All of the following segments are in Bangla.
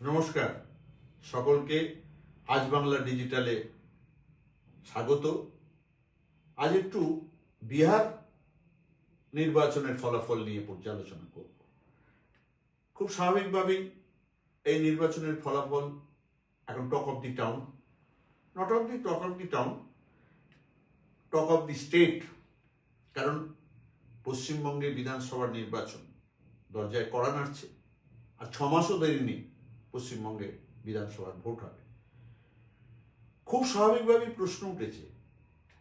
নমস্কার সকলকে। আজ বাংলা ডিজিটালে স্বাগত। আজ একটু বিহার নির্বাচনের ফলাফল নিয়ে পর্যালোচনা করব। খুব স্বাভাবিকভাবেই এই নির্বাচনের ফলাফল এখন talk of the town, not of the talk of the town, talk of the state. কারণ পশ্চিমবঙ্গে বিধানসভার নির্বাচন দরজায় কড়া নাড়ছে, আর 6 মাসও দেরি নেই পশ্চিমবঙ্গে বিধানসভার ভোট হবে। খুব স্বাভাবিকভাবেই প্রশ্ন উঠেছে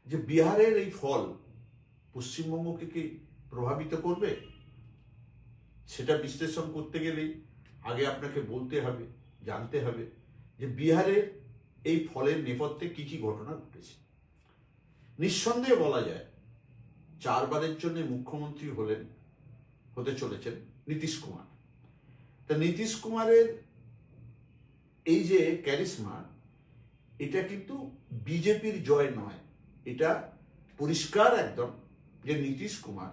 যে বিহারের এই ফল পশ্চিমবঙ্গকে কি প্রভাবিত করবে। সেটা বিশ্লেষণ করতে গেলেই আগে আপনাকে বলতে হবে, জানতে হবে যে বিহারের এই ফলের নেপথ্যে কি কি ঘটনা ঘটেছে। নিঃসন্দেহে বলা যায় 4 বারের জন্য মুখ্যমন্ত্রী হতে চলেছেন নীতিশ কুমার। তা নীতিশ কুমারের এই যে ক্যারিশমা, এটা কিন্তু বিজেপির জয় নয়। এটা পরিষ্কার একদম যে নীতিশ কুমার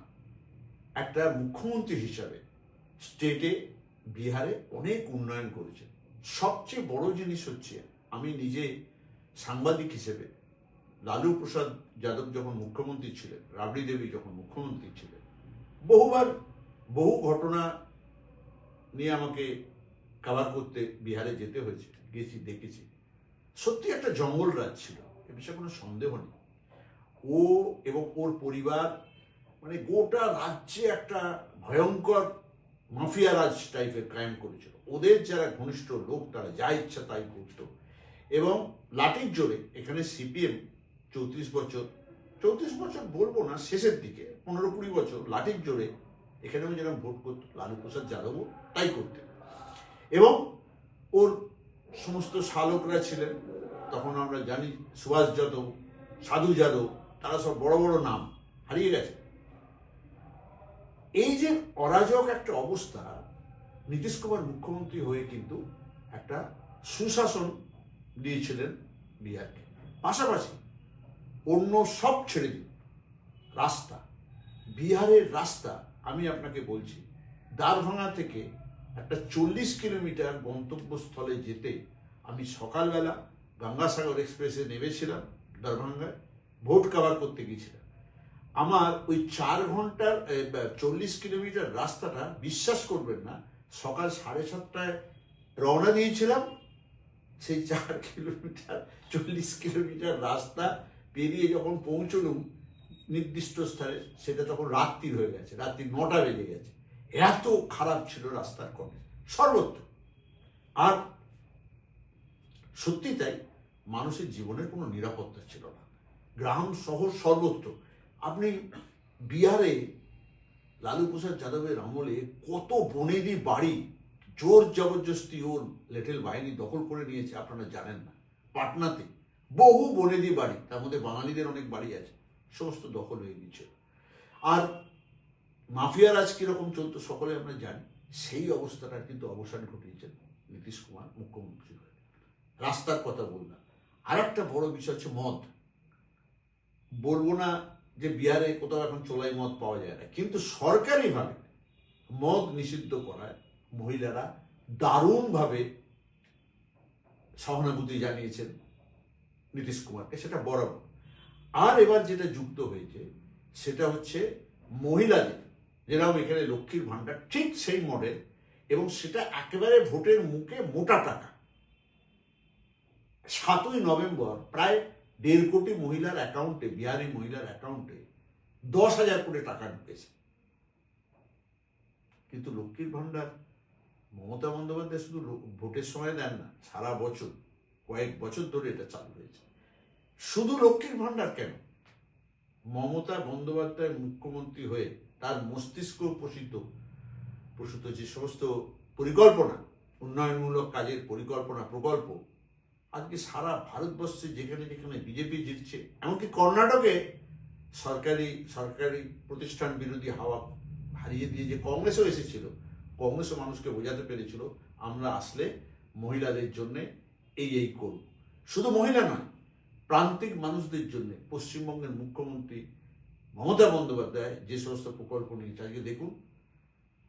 একটা মুখ্যমন্ত্রী হিসাবে স্টেটে বিহারে অনেক উন্নয়ন করেছেন। সবচেয়ে বড় জিনিস হচ্ছে, আমি নিজে সাংবাদিক হিসেবে লালু প্রসাদ যাদব যখন মুখ্যমন্ত্রী ছিলেন, রাবড়ি দেবী যখন মুখ্যমন্ত্রী ছিলেন, বহু ঘটনা নিয়ে আমাকে কভার করতে বিহারে যেতে হয়েছে। গেছি, দেখেছি। সত্যি একটা জঙ্গল রাজ ছিল, এ বিষয়ে কোনো সন্দেহ নেই। ও এবং ওর পরিবার মানে গোটা রাজ্যে একটা ভয়ঙ্কর মাফিয়া রাজ টাইপের কায়েম করেছিল। ওদের যারা ঘনিষ্ঠ লোক তারা যা ইচ্ছা তাই করত, এবং লাঠির জোরে এখানে সিপিএম 34 বছর বলবো না, শেষের দিকে 15-20 বছর লাঠির জোরে এখানেও যেরকম ভোট করত, লালু প্রসাদ যাদবও তাই করতেন। এবং ওর সমস্ত শালকরা ছিলেন, তখন আমরা জানি সুভাষ যাদব, সাধু যাদব, তারা সব বড় বড় নাম হারিয়ে গেছে। এই যে অরাজক একটা অবস্থা, নীতিশ কুমার মুখ্যমন্ত্রী হয়ে কিন্তু একটা সুশাসন দিয়েছিলেন বিহারকে। পাশাপাশি অন্য সব ছেড়ে দিন, রাস্তা, বিহারের রাস্তা আমি আপনাকে বলছি, দ্বারভাঙা থেকে একটা 40 কিলোমিটার গন্তব্যস্থলে যেতে আমি সকালবেলা গঙ্গাসাগর এক্সপ্রেসে নেমেছিলাম দরভাঙ্গায়, ভোট কভার করতে গিয়েছিলাম। আমার ওই 4 ঘন্টার 40 কিলোমিটার রাস্তাটা, বিশ্বাস করবেন না, সকাল 7:30টায় রওনা দিয়েছিলাম। সেই 40 কিলোমিটার রাস্তা পেরিয়ে যখন পৌঁছলুম নির্দিষ্ট স্থানে, সেটা তখন রাত্রির হয়ে গেছে, রাত্রি 9টা বেজে গেছে। এত খারাপ ছিল রাস্তার কন্ডিশন সর্বত্র। আর সত্যি তাই, মানুষের জীবনের কোনো নিরাপত্তা ছিল না, গ্রাম শহর সর্বত্র। আপনি বিহারে লালু প্রসাদ যাদবের আমলে কত বনেদি বাড়ি জোর জবরদস্তি ওর লেটেল বাহিনী দখল করে নিয়েছে আপনারা জানেন না। পাটনাতে বহু বনেদি বাড়ি, তার মধ্যে বাঙালিদের অনেক বাড়ি আছে, সমস্ত দখল হয়ে গিয়েছিল। আর মাফিয়া রাজ কিরকম চলতো সকলে আমরা জানি। সেই অবস্থাটার কিন্তু অবসান ঘটিয়েছেন নীতিশ কুমার মুখ্যমন্ত্রী হয়ে। রাস্তার কথা বললাম, আর একটা বড় বিষয় হচ্ছে মদ। বলবো না যে বিহারে কোথাও এখন চোলাই মদ পাওয়া যায় না, কিন্তু সরকারিভাবে মদ নিষিদ্ধ করায় মহিলারা দারুণভাবে সহানুভূতি জানিয়েছেন নীতিশ কুমারকে, সেটা বরাবর। আর এবার যেটা যুক্ত হয়েছে সেটা হচ্ছে মহিলাদের, যেরকম এখানে লক্ষ্মীর ভাণ্ডার, ঠিক সেই মডেল, এবং সেটা একেবারে ভোটের মুখে মোটা টাকা। 7ই নভেম্বর প্রায় 1.5 কোটি মহিলার অ্যাকাউন্টে, বিহারি মহিলার অ্যাকাউন্টে 10,000 করে টাকা ঢুকেছে। কিন্তু লক্ষ্মীর ভাণ্ডার মমতা বন্দ্যোপাধ্যায় শুধু ভোটের সময় দেন না, সারা বছর, কয়েক বছর ধরে এটা চালু হয়েছে। শুধু লক্ষ্মীর ভাণ্ডার কেন, মমতা বন্দ্যোপাধ্যায় মুখ্যমন্ত্রী হয়ে তার মস্তিষ্ক প্রসূত যে সমস্ত পরিকল্পনা, উন্নয়নমূলক কাজের পরিকল্পনা, প্রকল্প, আজকে সারা ভারতবর্ষে যেখানে যেখানে বিজেপি জিতছে, এমনকি কর্ণাটকে সরকারি প্রতিষ্ঠান বিরোধী হাওয়া হারিয়ে দিয়ে যে কংগ্রেসও এসেছিল, কংগ্রেসও মানুষকে বোঝাতে পেরেছিল আমরা আসলে মহিলাদের জন্য এই করব। শুধু মহিলা নয়, প্রান্তিক মানুষদের জন্য পশ্চিমবঙ্গের মুখ্যমন্ত্রী মমতা বন্দ্যোপাধ্যায় যে সমস্ত প্রকল্প নিয়েছে। আজকে দেখুন,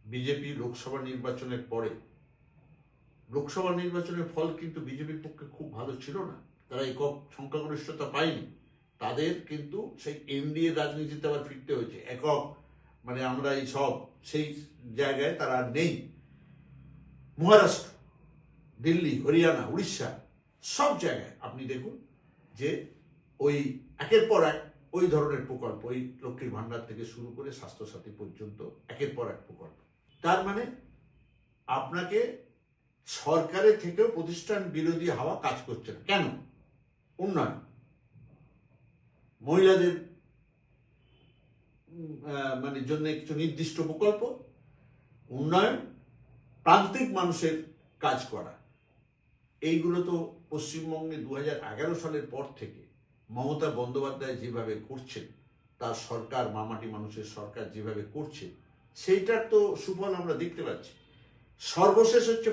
বিজেপি লোকসভা নির্বাচনের পরে লোকসভা নির্বাচনের ফল কিন্তু বিজেপির পক্ষে খুব ভালো ছিল না, তারা একক সংখ্যাগরিষ্ঠতা পায়নি, তাদের কিন্তু সেই এনডিএ রাজনীতিতে আবার ফিরতে হয়েছে। একক মানে আমরা এই সব সেই জায়গায় তারা আর নেই। মহারাষ্ট্র, দিল্লি, হরিয়ানা, উড়িষ্যা সব জায়গায় আপনি দেখুন যে ওই একের পর এক ওই ধরনের প্রকল্প, ওই লক্ষ্মীর ভাণ্ডার থেকে শুরু করে স্বাস্থ্যসাথী পর্যন্ত একের পর এক প্রকল্প। তার মানে আপনাকে সরকারের থেকেও প্রতিষ্ঠান বিরোধী হাওয়া কাজ করছে না। কেন? উন্নয়ন, মহিলাদের মানে জন্য কিছু নির্দিষ্ট প্রকল্প, উন্নয়ন, প্রান্তিক মানুষের কাজ করা, এইগুলো তো পশ্চিমবঙ্গে 2011 সালের পর থেকে মমতা বন্দ্যোপাধ্যায় যেভাবে করছেন, তার সরকার, মামাটি মানুষের সরকার যেভাবে করছে, সেইটার তো সুফল আমরা দেখতে পাচ্ছি। সর্বশেষ হচ্ছে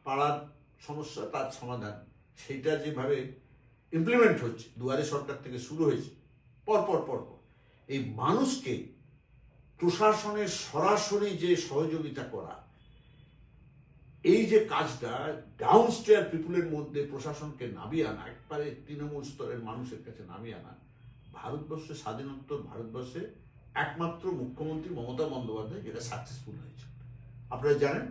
পাড়ার সমস্যা, তার সমাধান, সেইটা যেভাবে ইমপ্লিমেন্ট হচ্ছে, দুয়ারে সরকার থেকে শুরু হয়েছে, পরপর এই মানুষকে প্রশাসনের সরাসরি যে সহযোগিতা করা, এই যে কাজটা ডাউন স্টেয়ার পিপুলের মধ্যে প্রশাসনকে নামিয়ে আনা, একবারে তৃণমূল স্তরের মানুষের কাছে নামিয়ে আনা, ভারতবর্ষে স্বাধীনোত্তর ভারতবর্ষে একমাত্র মুখ্যমন্ত্রী মমতা বন্দ্যোপাধ্যায় যেটা সাকসেসফুল হয়েছে। আপনারা জানেন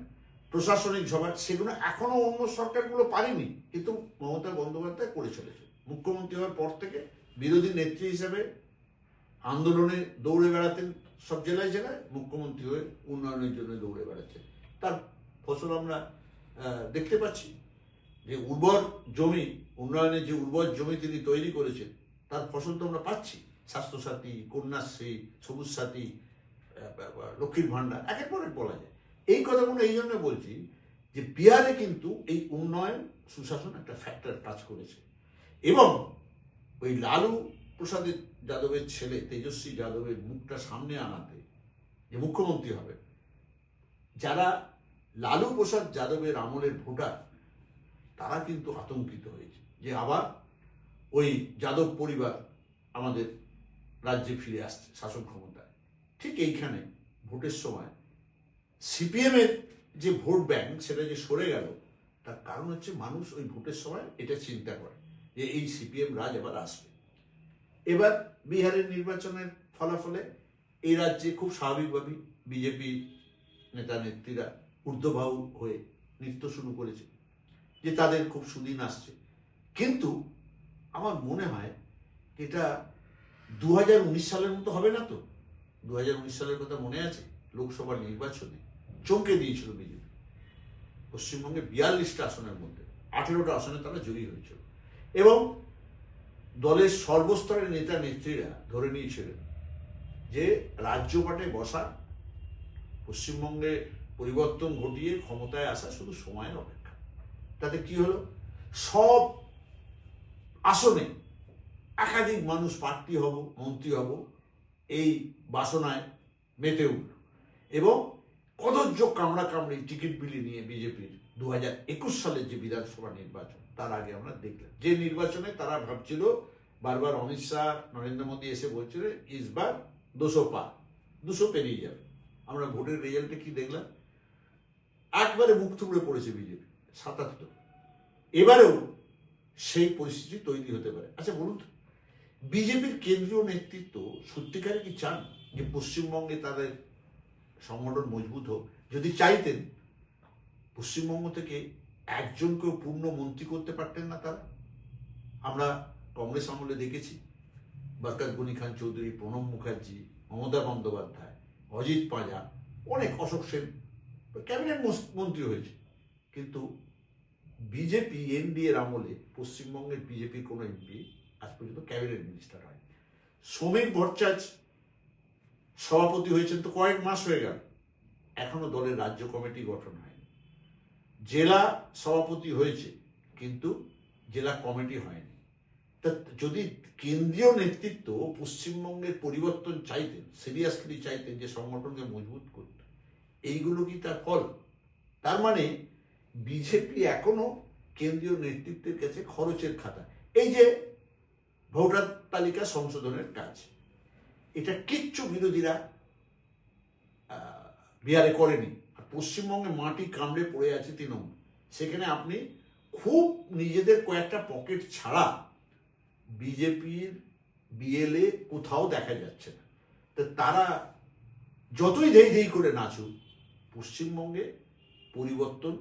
প্রশাসনিক সভা, সেগুলো এখনো অন্য সরকারগুলো পারেনি, কিন্তু মমতা বন্দ্যোপাধ্যায় করে চলেছে। মুখ্যমন্ত্রী হওয়ার পর থেকে বিরোধী নেত্রী হিসেবে আন্দোলনে দৌড়ে বেড়াতেন সব জেলায় জেলায়, মুখ্যমন্ত্রী হয়ে উন্নয়নের জন্য দৌড়ে বেড়াচ্ছেন। তার ফসল আমরা দেখতে পাচ্ছি যে উর্বর জমি, উন্নয়নের যে উর্বর জমি তিনি তৈরি করেছেন, তার ফসল তো আমরা পাচ্ছি। স্বাস্থ্যসাথী, কন্যাশ্রী, সবুজ সাথী, লক্ষ্মীর ভাণ্ডার, একের পর এক বলা যায়। এই কথাগুলো এই জন্য বলছি যে বিহারে কিন্তু এই উন্নয়ন, সুশাসন একটা ফ্যাক্টর কাজ করেছে। এবং ওই লালু প্রসাদ যাদবের ছেলে তেজস্বী যাদবের মুখটা সামনে আনাতে, যে মুখ্যমন্ত্রী হবে, যারা লালু প্রসাদ যাদবের আমলের ভোটার, তারা কিন্তু আতঙ্কিত হয়েছে যে আবার ওই যাদব পরিবার আমাদের রাজ্যে ফিরে আসছে শাসন ক্ষমতায়। ঠিক এইখানে ভোটের সময় সিপিএমের যে ভোট ব্যাংক, সেটা যে সরে গেল, তার কারণ হচ্ছে মানুষ ওই ভোটের সময় এটা চিন্তা করে যে এই সিপিএম রাজ এবার আসবে। এবার বিহারের নির্বাচনের ফলাফলে এই রাজ্যে খুব স্বাভাবিকভাবেই বিজেপি নেতা নেত্রীরা ঊর্ধ্ববাহু হয়ে নৃত্য শুরু করেছে যে তাদের খুব সুদিন আসছে। কিন্তু আমার মনে হয় এটা 2019 সালের মতো হবে না তো। 2019 সালের কথা মনে আছে? লোকসভা নির্বাচনে চমকে দিয়েছিল বিজেপি। পশ্চিমবঙ্গে 42টা আসনের মধ্যে 18টা আসনে তারা জয়ী হয়েছিল, এবং দলের সর্বস্তরের নেতা নেত্রীরা ধরে নিয়েছিলেন যে রাজ্যপাটে বসা, পশ্চিমবঙ্গে পরিবর্তন ঘটিয়ে ক্ষমতায় আসা শুধু সময়ের অপেক্ষা। তাতে কি হলো? সব আসনে একাধিক মানুষ প্রার্থী হব, মন্ত্রী হব, এই বাসনায় মেতে উঠল। এবং কদর্য কামড়ি টিকিট বিলি নিয়ে বিজেপির 2021 সালের যে বিধানসভা নির্বাচন, তার আগে আমরা দেখলাম যে নির্বাচনে তারা ভাবছিল, বারবার অমিত শাহ, নরেন্দ্র মোদী এসে বলছিল ইসবার 200 পার, 200 পেরিয়ে যাবে। আমরা ভোটের রেজাল্টে কি দেখলাম? একবারে মুখ থুবড়ে পড়েছে বিজেপি, 77। এবারেও সেই পরিস্থিতি তৈরি হতে পারে। আচ্ছা বলুন তো, বিজেপির কেন্দ্রীয় নেতৃত্ব সত্যিকারে কি চান যে পশ্চিমবঙ্গে তাদের সংগঠন মজবুত হোক? যদি চাইতেন, পশ্চিমবঙ্গ থেকে একজনকেও পূর্ণ মন্ত্রী করতে পারতেন না তারা? আমরা কংগ্রেস আমলে দেখেছি বরকত গনি খান চৌধুরী, প্রণব মুখার্জি, মমতা বন্দ্যোপাধ্যায়, অজিত পাঁজা, অনেক, অশোক সেন ক্যাবিনেট মন্ত্রী হয়েছে। কিন্তু বিজেপি এনডিএর আমলে পশ্চিমবঙ্গের বিজেপির কোনো এমপি আজ পর্যন্ত ক্যাবিনেট মিনিস্টার হয়নি। সমীর ভট্টাচার্য সভাপতি হয়েছেন তো কয়েক মাস হয়ে গেল, এখনো দলের রাজ্য কমিটি গঠন হয়নি। জেলা সভাপতি হয়েছে, কিন্তু জেলা কমিটি হয়নি। তা যদি কেন্দ্রীয় নেতৃত্ব পশ্চিমবঙ্গের পরিবর্তন চাইতেন, সিরিয়াসলি চাইতেন যে সংগঠনকে মজবুত করতে, এইগুলো কি তার ফল? তার মানে বিজেপি এখনো কেন্দ্রীয় নেতৃত্বের কাছে খরচের খাতা। এই যে ভোটার তালিকা সংশোধনের কাজ, এটা কিচ্ছু বিরোধীরা বিহারে করেনি। পশ্চিমবঙ্গে মাটি কামড়ে পড়ে আছে তৃণমূল, সেখানে আপনি খুব নিজেদের কয়েকটা পকেট ছাড়া বিজেপির বিএলএ কোথাও দেখা যাচ্ছে না। তো তারা যতই ধেই ধেই করে নাচুক, পশ্চিমবঙ্গে পরিবর্তন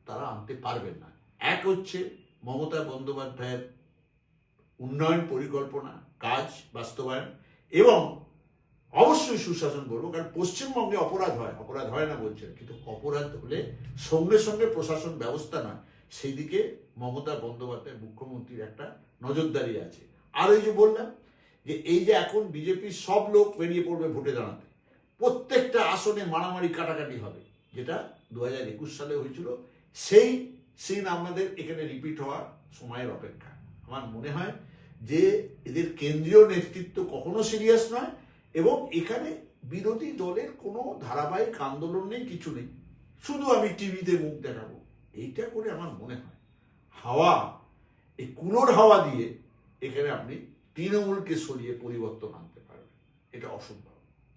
তারা আনতে পারবেন না। এক হচ্ছে মমতা বন্দ্যোপাধ্যায়ের উন্নয়ন পরিকল্পনা, কাজ বাস্তবায়ন, এবং অবশ্যই সুশাসন করবো। কারণ পশ্চিমবঙ্গে অপরাধ হয় না বলছেন, কিন্তু অপরাধ হলে সঙ্গে সঙ্গে প্রশাসন ব্যবস্থা নয়, সেই দিকে মমতা বন্দ্যোপাধ্যায় মুখ্যমন্ত্রীর একটা নজরদারি আছে। আর ওই যে বললাম যে এই যে এখন বিজেপির সব লোক বেরিয়ে পড়বে ভোটে দাঁড়াতে, প্রত্যেকটা আসনে মারামারি কাটাকাটি হবে, যেটা 2021 সালে হয়েছিল, সেই সিন আমাদের এখানে রিপিট হওয়ার সময়ের অপেক্ষা। আমার মনে হয় যে এদের কেন্দ্রীয় নেতৃত্ব কখনো সিরিয়াস নয়, এবং এখানে বিরোধী দলের কোনো ধারাবাহিক আন্দোলন নেই, কিছু নেই, শুধু আমি টিভিতে মুখ দেখাবো, এইটা করে আমার মনে হয় হাওয়া, এই কুলোর হাওয়া দিয়ে এখানে আপনি তৃণমূলকে সরিয়ে পরিবর্তন আনতে পারবেন, এটা অসম্ভব।